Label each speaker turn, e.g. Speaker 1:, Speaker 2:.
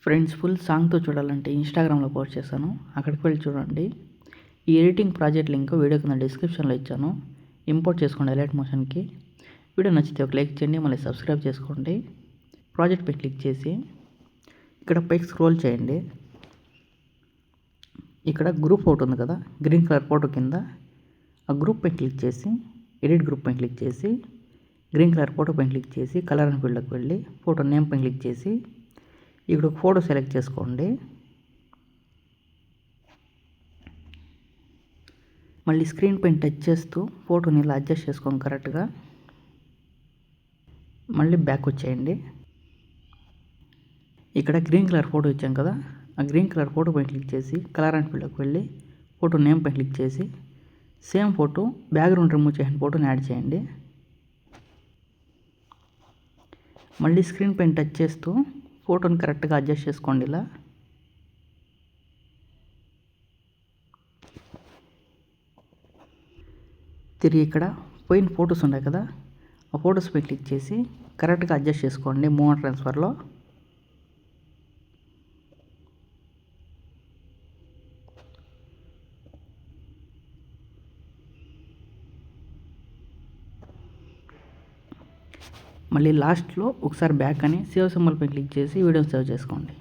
Speaker 1: Friends, full సాంగ్తో చూడాలంటే ఇన్స్టాగ్రామ్లో post చేశాను, అక్కడికి వెళ్ళి చూడండి. ఈ ఎడిటింగ్ ప్రాజెక్ట్ లింక్ వీడియో కింద డిస్క్రిప్షన్లో ఇచ్చాను. ఇంపోర్ట్ చేసుకోండి ఎలైట్ మోషన్కి. వీడియో నచ్చితే ఒక లైక్ చేయండి, మళ్ళీ సబ్స్క్రైబ్ చేసుకోండి. ప్రాజెక్ట్ పై క్లిక్ చేసి ఇక్కడ పైకి స్క్రోల్ చేయండి. ఇక్కడ గ్రూప్ ఫోటో ఉంది కదా, గ్రీన్ కలర్ ఫోటో కింద ఆ గ్రూప్ పై క్లిక్ చేసి ఎడిట్ గ్రూప్ పై క్లిక్ చేసి గ్రీన్ కలర్ ఫోటో పై క్లిక్ చేసి కలర్ అండ్ ఫీల్డ్లోకి వెళ్ళి ఫోటో నేమ్ పై క్లిక్ చేసి ఇక్కడ ఒక ఫోటో సెలెక్ట్ చేసుకోండి. మళ్ళీ స్క్రీన్ పైన టచ్ చేస్తూ ఫోటోని ఇలా అడ్జస్ట్ చేసుకోండి కరెక్ట్గా. మళ్ళీ బ్యాక్ వచ్చేయండి. ఇక్కడ గ్రీన్ కలర్ ఫోటో ఇచ్చాం కదా, ఆ గ్రీన్ కలర్ ఫోటో పైన క్లిక్ చేసి కలర్ అండ్ ఫీల్డ్లోకి వెళ్ళి ఫోటో నేమ్ పై క్లిక్ చేసి సేమ్ ఫోటో బ్యాక్గ్రౌండ్ రిమూవ్ చేసిన ఫోటోని యాడ్ చేయండి. మళ్ళీ స్క్రీన్ పైన టచ్ చేస్తూ ఫోటోని కరెక్ట్గా అడ్జస్ట్ చేసుకోండి ఇలా. తిరిగి ఇక్కడ పోయిన ఫొటోస్ ఉన్నాయి కదా, ఆ ఫొటోస్ పై క్లిక్ చేసి కరెక్ట్గా అడ్జస్ట్ చేసుకోండి మూవ్ ట్రాన్స్ఫర్లో. మళ్ళీ లాస్ట్లో ఒకసారి బ్యాక్ అని సేవ్ సింబల్ పై క్లిక్ చేసి వీడియోని సేవ్ చేసుకోండి.